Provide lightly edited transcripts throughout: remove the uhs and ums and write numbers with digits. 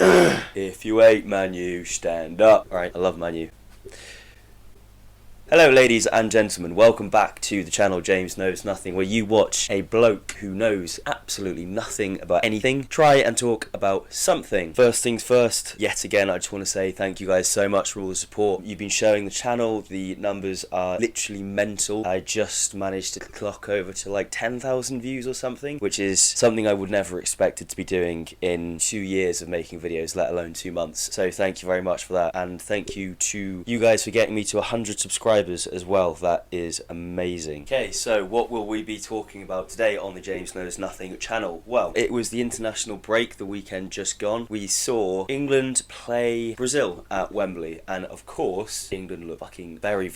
If you hate Man U, stand up. Alright, I love Man U. Hello ladies and gentlemen, welcome back to the channel James Knows Nothing, where you watch a bloke who knows absolutely nothing about anything try and talk about something. First things first, yet again I just want to say thank you guys so much for all the support you've been showing the channel. The numbers are literally mental. I just managed to clock over to like 10,000 views or something, which is something I would never expected to be doing in 2 years of making videos, let alone 2 months. So thank you very much for that, and thank you to you guys for getting me to 100 subscribers as well. That is amazing. Okay, so what will we be talking about today on the James Knows Nothing channel? Well, it was the international break the weekend just gone. We saw England play Brazil at Wembley, and of course England looked fucking very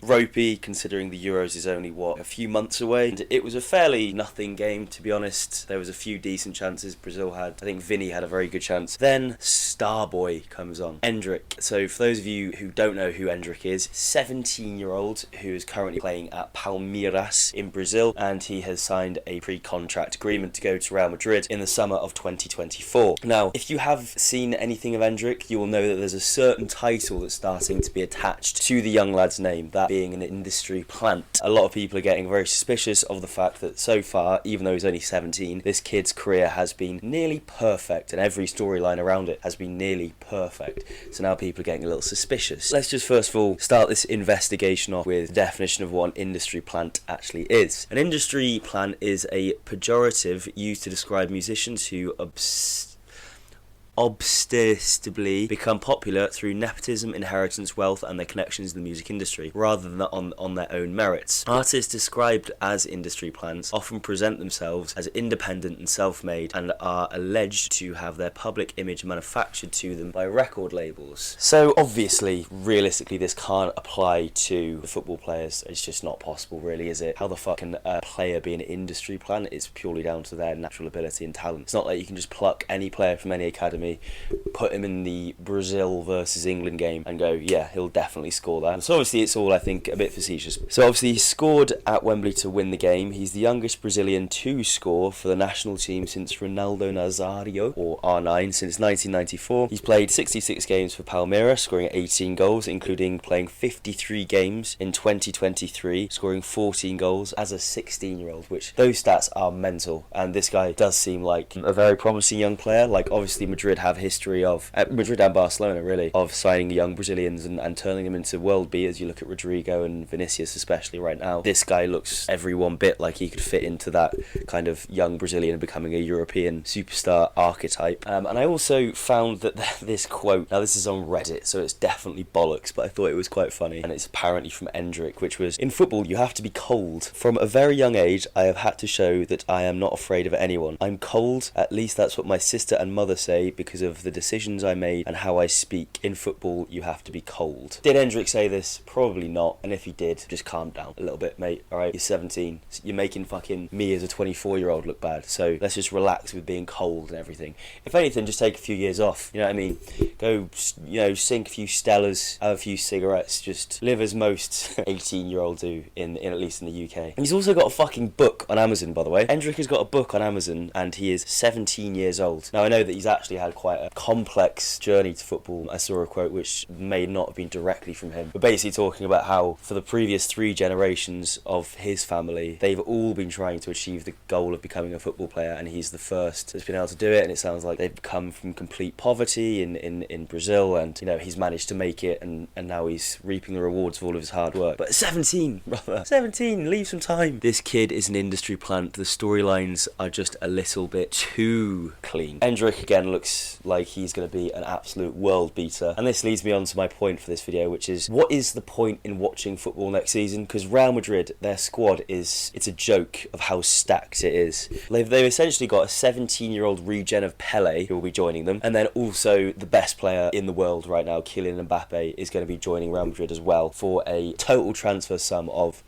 ropey, considering the Euros is only a few months away, and it was a fairly nothing game, to be honest. There was a few decent chances Brazil had. I think Vinny had a very good chance. Then Starboy comes on, Endrick. So for those of you who don't know who Endrick is, 17-year-old who is currently playing at Palmeiras in Brazil, and he has signed a pre-contract agreement to go to Real Madrid in the summer of 2024. Now, if you have seen anything of Endrick, you will know that there's a certain title that's starting to be attached to the young lad's name, that being an industry plant. A lot of people are getting very suspicious of the fact that so far, even though he's only 17, this kid's career has been nearly perfect, and every storyline around it has been nearly perfect. So now people are getting a little suspicious. Let's just first of all start this investigation off with the definition of what an industry plant actually is. An industry plant is a pejorative used to describe musicians who obstinately become popular through nepotism, inheritance, wealth, and their connections in the music industry, rather than on their own merits. Artists described as industry plants often present themselves as independent and self-made, and are alleged to have their public image manufactured to them by record labels. So obviously, realistically, this can't apply to the football players. It's just not possible, really, is it? How the fuck can a player be an industry plant? It's purely down to their natural ability and talent. It's not like you can just pluck any player from any academy, put him in the Brazil versus England game and go, yeah, he'll definitely score that. So obviously it's all, I think, a bit facetious. So obviously he scored at Wembley to win the game. He's the youngest Brazilian to score for the national team since Ronaldo Nazario, or R9, since 1994. He's played 66 games for Palmeiras, scoring 18 goals, including playing 53 games in 2023, scoring 14 goals as a 16-year-old, which those stats are mental. And this guy does seem like a very promising young player. Like, obviously Madrid have a history of, Madrid and Barcelona really, of signing young Brazilians and turning them into world beaters. You look at Rodrigo and Vinicius especially right now. This guy looks every one bit like he could fit into that kind of young Brazilian becoming a European superstar archetype. And I also found that this quote, now this is on Reddit, so it's definitely bollocks, but I thought it was quite funny, and it's apparently from Endrick, which was, "In football you have to be cold. From a very young age I have had to show that I am not afraid of anyone. I'm cold, at least that's what my sister and mother say, because of the decisions I made and how I speak. In football, you have to be cold." Did Endrick say this? Probably not. And if he did, just calm down a little bit, mate. Alright, you're 17. You're making fucking me as a 24-year-old look bad. So let's just relax with being cold and everything. If anything, just take a few years off. You know what I mean? Go, sink a few Stellas, have a few cigarettes. Just live as most 18-year-olds do, in at least in the UK. And he's also got a fucking book on Amazon, by the way. Endrick has got a book on Amazon, and he is 17 years old. Now, I know that he's actually had quite a complex journey to football. I saw a quote which may not have been directly from him, but basically talking about how for the previous 3 generations of his family, they've all been trying to achieve the goal of becoming a football player, and he's the first that's been able to do it. And it sounds like they've come from complete poverty in Brazil, and he's managed to make it, and now he's reaping the rewards of all of his hard work. But 17, brother, 17, leave some time. This kid is an industry plant. The storylines are just a little bit too clean. Endrick again looks like he's going to be an absolute world beater, and this leads me on to my point for this video, which is, what is the point in watching football next season? Because Real Madrid, their squad it's a joke of how stacked it is. They've essentially got a 17-year-old regen of Pele who will be joining them, and then also the best player in the world right now, Kylian Mbappe, is going to be joining Real Madrid as well, for a total transfer sum of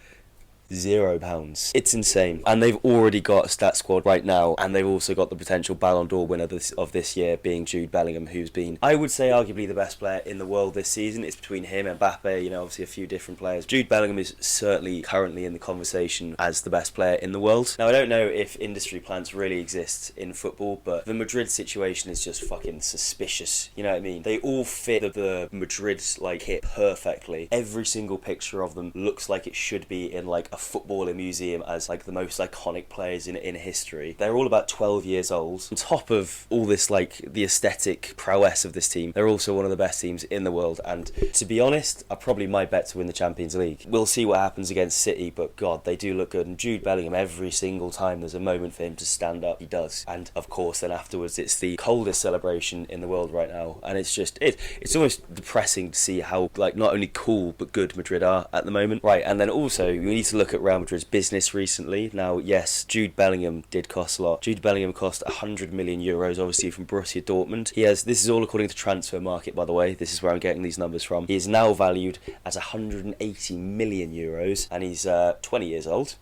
£0. It's insane. And they've already got a stat squad right now, and they've also got the potential Ballon d'Or winner of this year being Jude Bellingham, who's been, I would say, arguably the best player in the world this season. It's between him and Mbappe, you know, obviously a few different players. Jude Bellingham is certainly currently in the conversation as the best player in the world. Now, I don't know if industry plants really exist in football, but the Madrid situation is just fucking suspicious, you know what I mean? They all fit the Madrid, like, kit perfectly. Every single picture of them looks like it should be in, like, a footballing museum as, like, the most iconic players in history. They're all about 12 years old. On top of all this, like, the aesthetic prowess of this team, they're also one of the best teams in the world, and to be honest, are probably my bet to win the Champions League. We'll see what happens against City, but God, they do look good, and Jude Bellingham, every single time there's a moment for him to stand up, he does. And of course, then afterwards, it's the coldest celebration in the world right now, and it's just, it's almost depressing to see how, like, not only cool, but good Madrid are at the moment. Right, and then also, we need to look at Real Madrid's business recently. Now, yes, Jude Bellingham did cost a lot. Jude Bellingham cost €100 million, obviously, from Borussia Dortmund. This is all according to Transfer Market, by the way. This is where I'm getting these numbers from. He is now valued at €180 million, and he's 20 years old.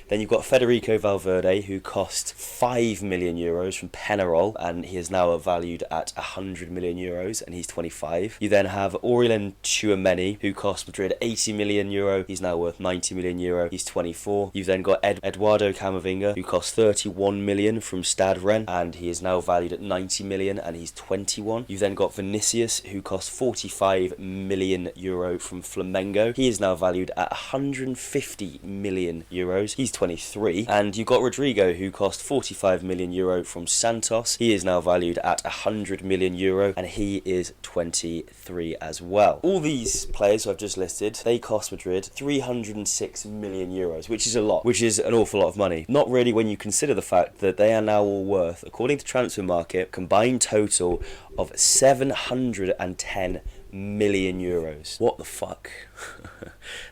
Then you've got Federico Valverde, who cost €5 million from Penarol, and he is now valued at €100 million, and he's 25. You then have Aurelien Tchouameni, who cost Madrid €80 million. He's now worth €90 million. He's 24. You've then got Eduardo Camavinga, who cost €31 million from Stade Rennes, and he is now valued at €90 million, and he's 21. You've then got Vinicius, who cost €45 million from Flamengo. He is now valued at €150 million. He's 23. And you've got Rodrigo, who cost €45 million from Santos. He is now valued at €100 million, and he is 23 as well. All these players who I've just listed, they cost Madrid €306 million, which is a lot, which is an awful lot of money. Not really when you consider the fact that they are now all worth, according to Transfer Market, combined total of €710 million. What the fuck?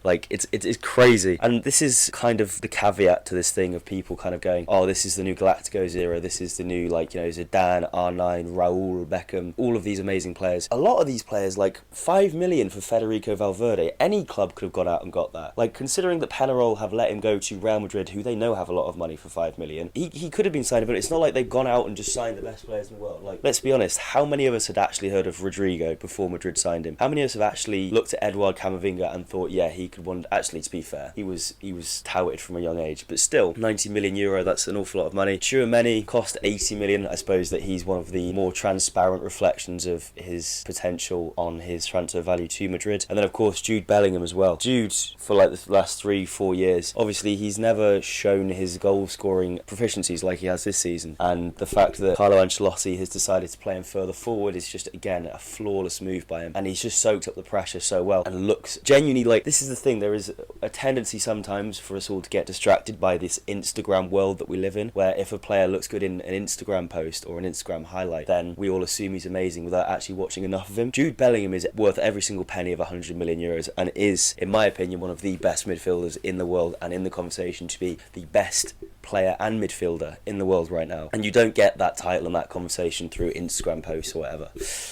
Like, it's crazy. And this is kind of the caveat to this thing of people kind of going, oh, this is the new Galacticos era, this is the new, like, you know, Zidane, R9, Raul, Beckham, all of these amazing players. A lot of these players, like, $5 million for Federico Valverde, any club could have gone out and got that. Like, considering that Penarol have let him go to Real Madrid, who they know have a lot of money for $5 million, he could have been signed, but it's not like they've gone out and just signed the best players in the world. Like, let's be honest, how many of us had actually heard of Rodrigo before Madrid signed him? How many of us have actually looked at Eduard Camavinga and thought, yeah, he could win? Actually, to be fair, he was touted from a young age, but still, €90 million, that's an awful lot of money. Tchouameni cost $80 million. I suppose that he's one of the more transparent reflections of his potential on his transfer value to Madrid. And then, of course, Jude Bellingham as well. Jude, for like the last 3-4 years, obviously he's never shown his goal scoring proficiencies like he has this season, and the fact that Carlo Ancelotti has decided to play him further forward is just, again, a flawless move by him, and he's just soaked up the pressure so well and looks genuinely like, this is the thing, there is a tendency sometimes for us all to get distracted by this Instagram world that we live in, where if a player looks good in an Instagram post or an Instagram highlight, then we all assume he's amazing without actually watching enough of him. Jude Bellingham is worth every single penny of €100 million, and is, in my opinion, one of the best midfielders in the world, and in the conversation to be the best player and midfielder in the world right now. And you don't get that title and that conversation through Instagram posts or whatever.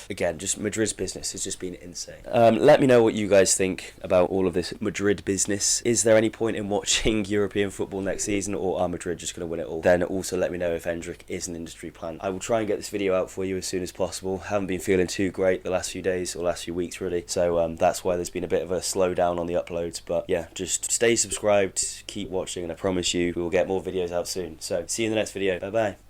Again, just Madrid's business has just been insane. Let me know what you guys think about all of this Madrid business. Is there any point in watching European football next season, or are Madrid just going to win it all? Then also let me know if Endrick is an industry plant. I will try and get this video out for you as soon as possible. Haven't been feeling too great the last few days, or last few weeks really, so that's why there's been a bit of a slowdown on the uploads. But yeah, just stay subscribed, keep watching, and I promise you we will get more videos out soon. So see you in the next video. Bye bye.